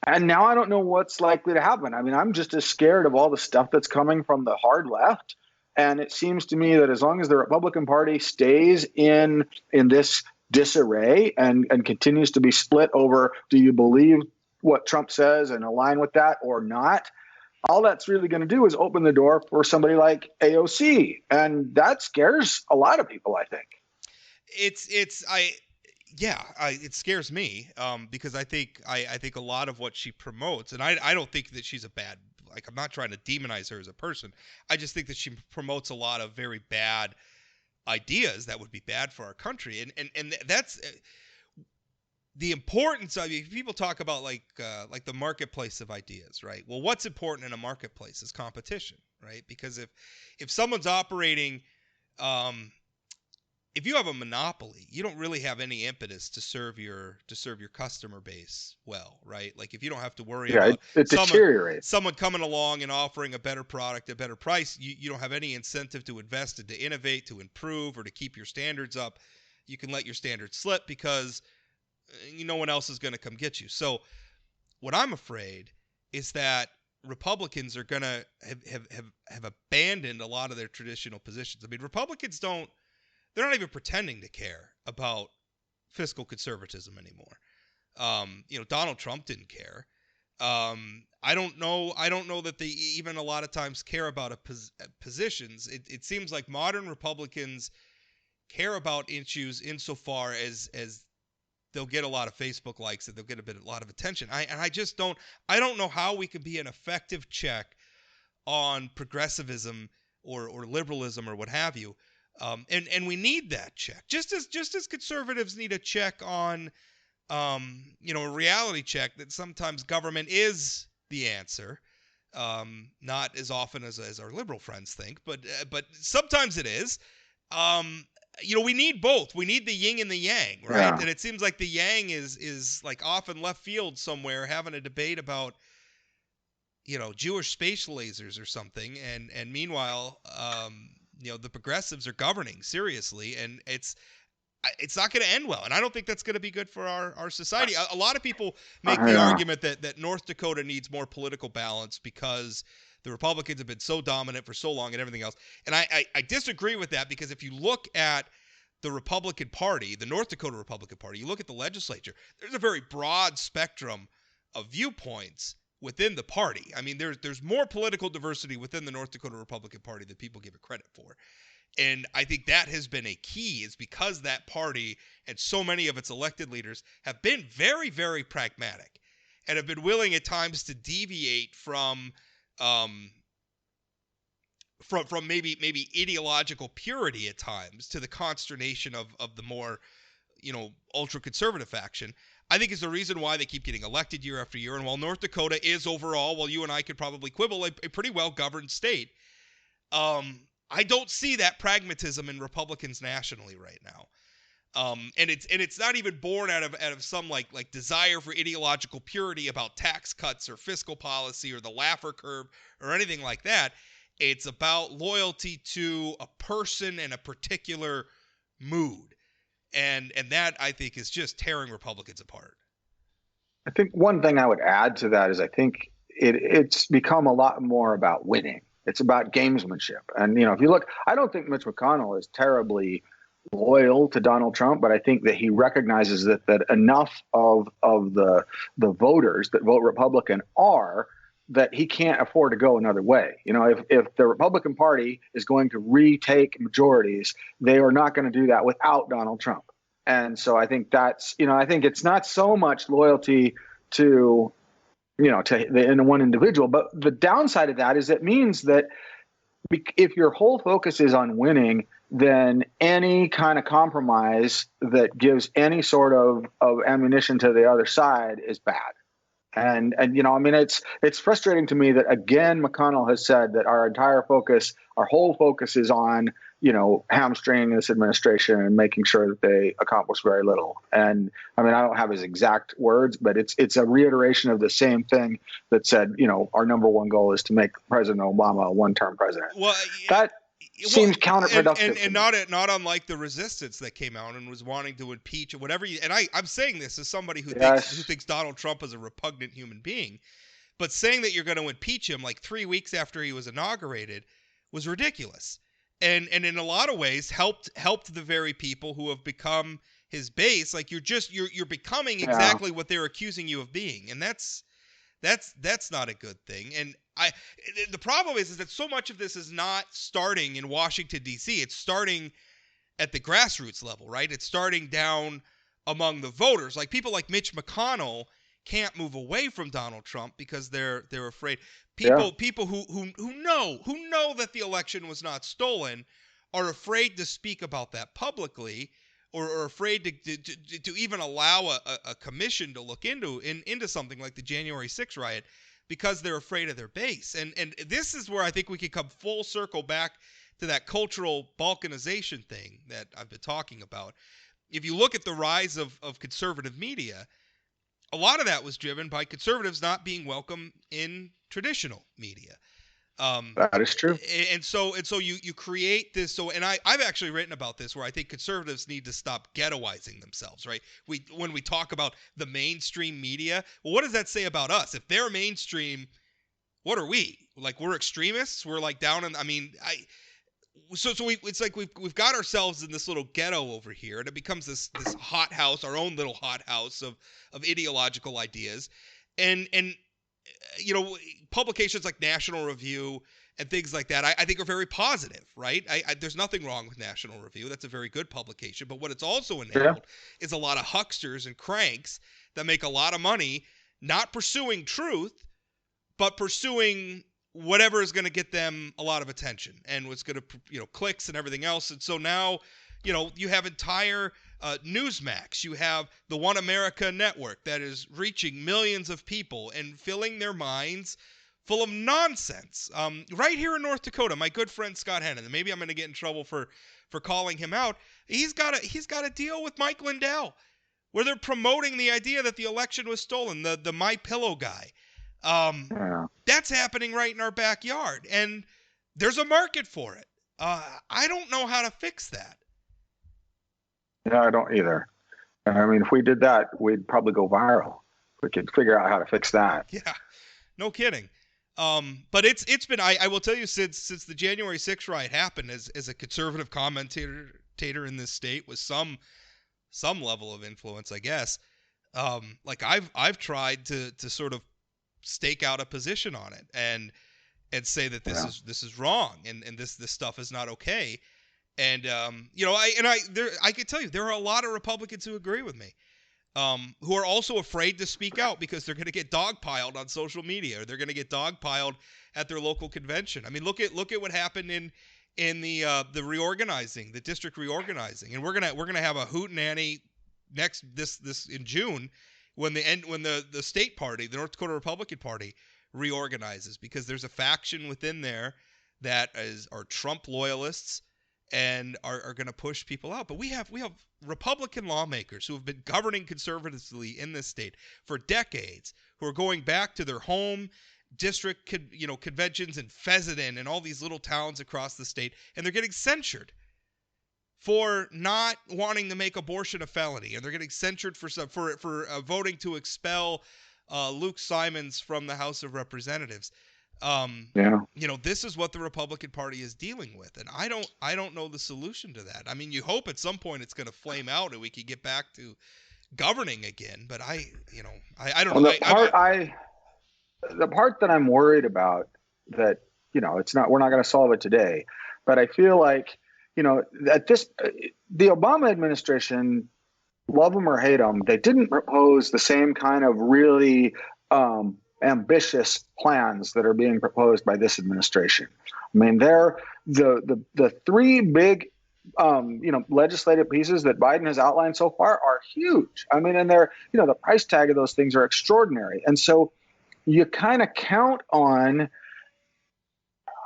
And now I don't know what's likely to happen. I mean, I'm just as scared of all the stuff that's coming from the hard left. And it seems to me that as long as the Republican Party stays in this disarray and continues to be split over, do you believe what Trump says and align with that or not? All that's really going to do is open the door for somebody like AOC. And that scares a lot of people, I think. It scares me because I think a lot of what she promotes, and I don't think that she's a bad, like, I'm not trying to demonize her as a person. I just think that she promotes a lot of very bad ideas that would be bad for our country. And that's the importance of, people talk about like the marketplace of ideas, right? Well, what's important in a marketplace is competition, right? Because if someone's operating, if you have a monopoly, you don't really have any impetus to serve your customer base well, right? Like, if you don't have to worry about it deteriorates. Someone coming along and offering a better product at a better price, you don't have any incentive to invest and to innovate, to improve, or to keep your standards up. You can let your standards slip because no one else is going to come get you. So what I'm afraid is that Republicans are going to have abandoned a lot of their traditional positions. I mean, Republicans they're not even pretending to care about fiscal conservatism anymore. Donald Trump didn't care. I don't know that they even a lot of times care about positions. It seems like modern Republicans care about issues insofar as they'll get a lot of Facebook likes and they'll get a lot of attention. I don't know how we can be an effective check on progressivism or liberalism or what have you. And we need that check. Just as conservatives need a check on a reality check that sometimes government is the answer. Not as often as our liberal friends think, but sometimes it is. We need both. We need the yin and the yang, right? Yeah. And it seems like the yang is like off in left field somewhere having a debate about, Jewish space lasers or something. And meanwhile, the progressives are governing seriously, and it's not going to end well. And I don't think that's going to be good for our society. A lot of people make the argument that North Dakota needs more political balance because the Republicans have been so dominant for so long and everything else. And I disagree with that, because if you look at the Republican Party, the North Dakota Republican Party, you look at the legislature, there's a very broad spectrum of viewpoints within the party. I mean, there's more political diversity within the North Dakota Republican Party than people give it credit for. And I think that has been a key, is because that party and so many of its elected leaders have been very, very pragmatic and have been willing at times to deviate from maybe ideological purity at times, to the consternation of the more, ultra-conservative faction. I think is the reason why they keep getting elected year after year. And while North Dakota is overall, while you and I could probably quibble, a pretty well-governed state, I don't see that pragmatism in Republicans nationally right now. And it's not even born out of some like desire for ideological purity about tax cuts or fiscal policy or the Laffer curve or anything like that. It's about loyalty to a person and a particular mood. And that, I think, is just tearing Republicans apart. I think one thing I would add to that is I think it's become a lot more about winning. It's about gamesmanship. And, if you look, I don't think Mitch McConnell is terribly loyal to Donald Trump, but I think that he recognizes that enough of the voters that vote Republican are that he can't afford to go another way. If the Republican Party is going to retake majorities, they are not going to do that without Donald Trump. And so I think that's, I think it's not so much loyalty to the one individual, but the downside of that is it means that if your whole focus is on winning, then any kind of compromise that gives any sort of ammunition to the other side is bad. And I mean, it's frustrating to me that again McConnell has said that our whole focus is on hamstringing this administration and making sure that they accomplish very little. And I mean, I don't have his exact words, but it's a reiteration of the same thing that said, our number one goal is to make President Obama a one-term president. Well, that seems counterproductive. And not unlike the resistance that came out and was wanting to impeach or whatever. And I'm saying this as somebody who thinks Donald Trump is a repugnant human being, but saying that you're going to impeach him like 3 weeks after he was inaugurated was ridiculous. And in a lot of ways helped the very people who have become his base. Like you're becoming exactly what they're accusing you of being, and that's not a good thing. And the problem is that so much of this is not starting in Washington, D.C. It's starting at the grassroots level, right? It's starting down among the voters. Like people like Mitch McConnell can't move away from Donald Trump because they're afraid. People who know that the election was not stolen are afraid to speak about that publicly, or are afraid to even allow a commission to look into something like the January 6th riot because they're afraid of their base. And this is where I think we could come full circle back to that cultural balkanization thing that I've been talking about. If you look at the rise of conservative media, a lot of that was driven by conservatives not being welcome in traditional media. That is true. And so you create this. And I've actually written about this, where I think conservatives need to stop ghettoizing themselves, right? When we talk about the mainstream media, well, what does that say about us? If they're mainstream, what are we? Like, we're extremists? We're like down in, it's like we've got ourselves in this little ghetto over here, and it becomes this hot house, our own little hot house of ideological ideas. And publications like National Review and things like that, I think are very positive, right? There's nothing wrong with National Review. That's a very good publication. But what it's also enabled is a lot of hucksters and cranks that make a lot of money not pursuing truth, but pursuing whatever is going to get them a lot of attention and what's going to, clicks and everything else. And so now, you have entire Newsmax. You have the One America Network that is reaching millions of people and filling their minds full of nonsense. Right here in North Dakota, my good friend Scott Hennon, and maybe I'm going to get in trouble for calling him out. He's got a deal with Mike Lindell where they're promoting the idea that the election was stolen. The My Pillow guy. That's happening right in our backyard, and there's a market for it. I don't know how to fix that. Yeah, I don't either. I mean, if we did that, we'd probably go viral. We could figure out how to fix that. Yeah, no kidding. But it's been, I will tell you, since the January 6th riot happened, as a conservative commentator in this state with some level of influence, I guess. Like I've tried to sort of stake out a position on it and say that this is wrong and this stuff is not okay. And I can tell you there are a lot of Republicans who agree with me, who are also afraid to speak out because they're going to get dogpiled on social media, or they're going to get dogpiled at their local convention. I mean, look at what happened in the reorganizing, the district reorganizing, and we're gonna have a hootenanny this in June when the state party, the North Dakota Republican Party, reorganizes, because there's a faction within there that are Trump loyalists and are going to push people out. But we have Republican lawmakers who have been governing conservatively in this state for decades, who are going back to their home district conventions in Fessenden and all these little towns across the state, and they're getting censured for not wanting to make abortion a felony, and they're getting censured for voting to expel Luke Simons from the House of Representatives. This is what the Republican Party is dealing with, and I don't know the solution to that. I mean, you hope at some point it's going to flame out and we can get back to governing again, but I don't know. The part that I'm worried about, that we're not going to solve it today, but I feel like the Obama administration, love them or hate them, they didn't propose the same kind of really ambitious plans that are being proposed by this administration. I mean, the three big legislative pieces that Biden has outlined so far are huge. I mean, and they're, the price tag of those things are extraordinary. And so you kind of count on,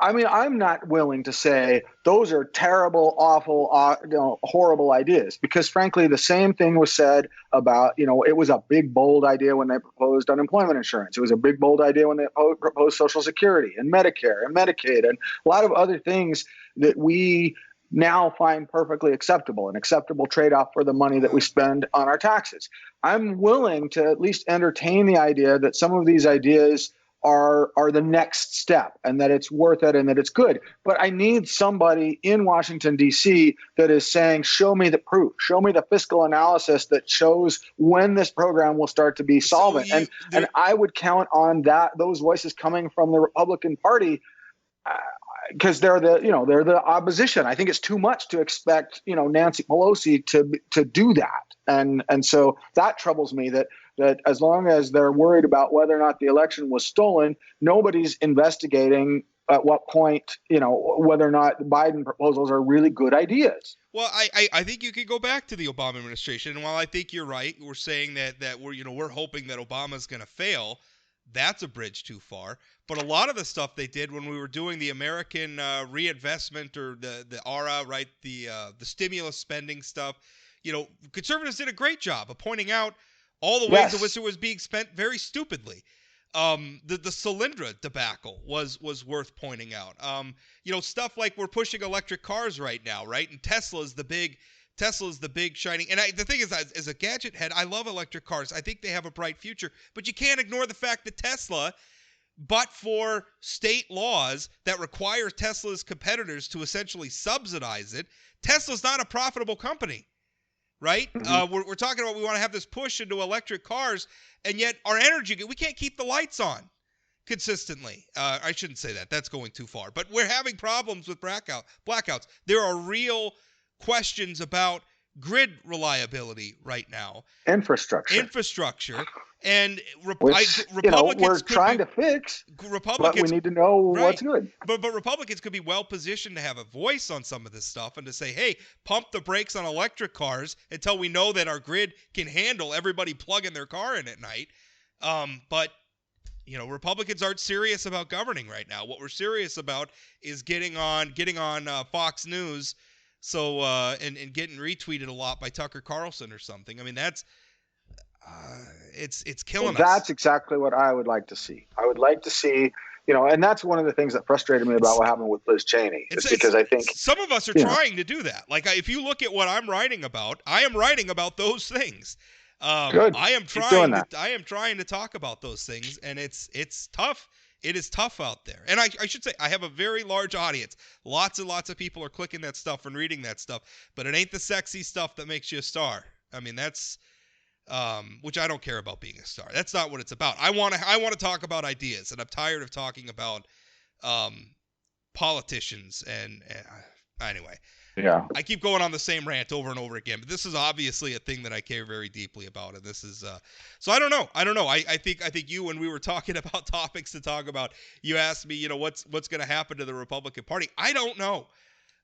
I mean, I'm not willing to say those are terrible, awful, horrible ideas, because frankly, the same thing was said about, it was a big, bold idea when they proposed unemployment insurance. It was a big, bold idea when they proposed Social Security and Medicare and Medicaid and a lot of other things that we now find perfectly acceptable, an acceptable trade-off for the money that we spend on our taxes. I'm willing to at least entertain the idea that some of these ideas are the next step and that it's worth it and that it's good. But I need somebody in Washington, D.C. that is saying, show me the proof, show me the fiscal analysis that shows when this program will start to be solvent. And I would count on those voices coming from the Republican Party, because they're the opposition. I think it's too much to expect, Nancy Pelosi to do that. And so that troubles me, that as long as they're worried about whether or not the election was stolen, nobody's investigating at what point, whether or not the Biden proposals are really good ideas. Well, I think you could go back to the Obama administration. And while I think you're right, we're saying that we're hoping that Obama's going to fail. That's a bridge too far. But a lot of the stuff they did when we were doing the American reinvestment, or the ARA, right, the stimulus spending stuff, conservatives did a great job of pointing out all the ways in which it was being spent very stupidly. The Solyndra debacle was worth pointing out. Stuff like we're pushing electric cars right now, right? And Tesla's the big shining. And the thing is, as a gadget head, I love electric cars. I think they have a bright future. But you can't ignore the fact that Tesla, but for state laws that require Tesla's competitors to essentially subsidize it, Tesla's not a profitable company. Right? Mm-hmm. We're talking about, we want to have this push into electric cars, and yet our energy, we can't keep the lights on consistently. I shouldn't say that. That's going too far. But we're having problems with blackouts. There are real questions about grid reliability right now. Infrastructure. And Republicans we're trying to fix. But we need to know what's good. But Republicans could be well positioned to have a voice on some of this stuff and to say, hey, pump the brakes on electric cars until we know that our grid can handle everybody plugging their car in at night. But Republicans aren't serious about governing right now. What we're serious about is getting on Fox News, and getting retweeted a lot by Tucker Carlson or something. I mean, that's it's killing us. That's exactly what I would like to see. I would like to see, and that's one of the things that frustrated me about what happened with Liz Cheney. Because I think some of us are trying to do that. Like, if you look at what I'm writing about, I am writing about those things. Good. I am trying to talk about those things, and it's tough. It is tough out there. And I should say, I have a very large audience. Lots and lots of people are clicking that stuff and reading that stuff, but it ain't the sexy stuff that makes you a star. I mean, that's which I don't care about being a star. That's not what it's about. I want to talk about ideas, and I'm tired of talking about politicians and anyway. Yeah. I keep going on the same rant over and over again, but this is obviously a thing that I care very deeply about, and this is so I don't know. I think you, when we were talking about topics to talk about, you asked me, what's going to happen to the Republican Party. I don't know.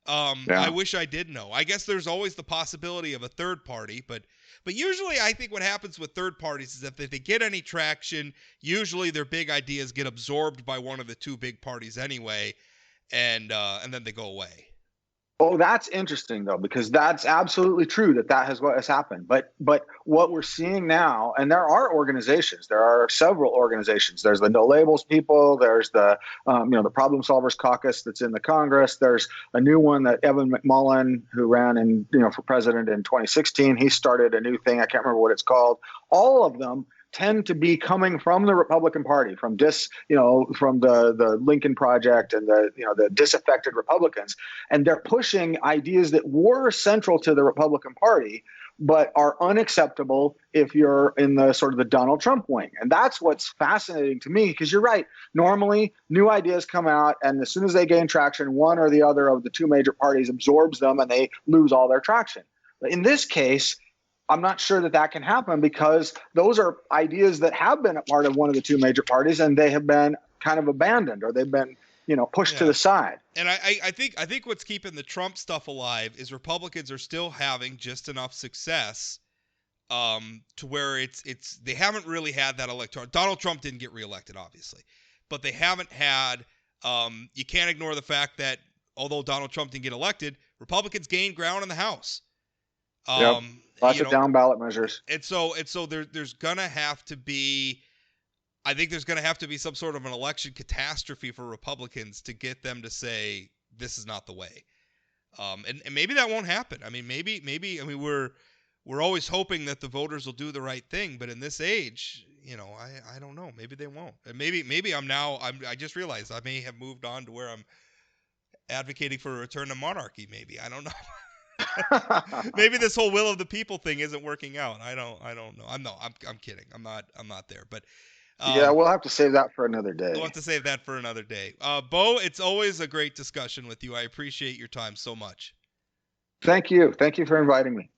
I wish I did know. I guess there's always the possibility of a third party, but usually I think what happens with third parties is that if they get any traction, usually their big ideas get absorbed by one of the two big parties anyway, and then they go away. Oh, that's interesting, though, because that's absolutely true that what has happened. But what we're seeing now, and there are several organizations. There's the No Labels people. There's the the Problem Solvers Caucus that's in the Congress. There's a new one that Evan McMullin, who ran for president in 2016, he started a new thing. I can't remember what it's called. All of them tend to be coming from the Republican Party, from the Lincoln Project and the disaffected Republicans, and they're pushing ideas that were central to the Republican Party, but are unacceptable if you're in the sort of the Donald Trump wing. And that's what's fascinating to me, because you're right. Normally, new ideas come out, and as soon as they gain traction, one or the other of the two major parties absorbs them, and they lose all their traction. But in this case, I'm not sure that can happen, because those are ideas that have been a part of one of the two major parties, and they have been kind of abandoned, or they've been pushed to the side. And I think what's keeping the Trump stuff alive is Republicans are still having just enough success to where they haven't really had that electoral. Donald Trump didn't get reelected, obviously, but they haven't had. You can't ignore the fact that although Donald Trump didn't get elected, Republicans gained ground in the House. Lots of down ballot measures. And so there's gonna have to be. I think there's going to have to be some sort of an election catastrophe for Republicans to get them to say this is not the way. And maybe that won't happen. I mean, maybe. I mean, we're always hoping that the voters will do the right thing, but in this age, I don't know. Maybe they won't. And maybe I just realized I may have moved on to where I'm advocating for a return to monarchy. Maybe I don't know. Maybe this whole will of the people thing isn't working out. I don't know. I'm kidding. I'm not there, but. We'll have to save that for another day. We'll have to save that for another day. Bo, it's always a great discussion with you. I appreciate your time so much. Thank you. Thank you for inviting me.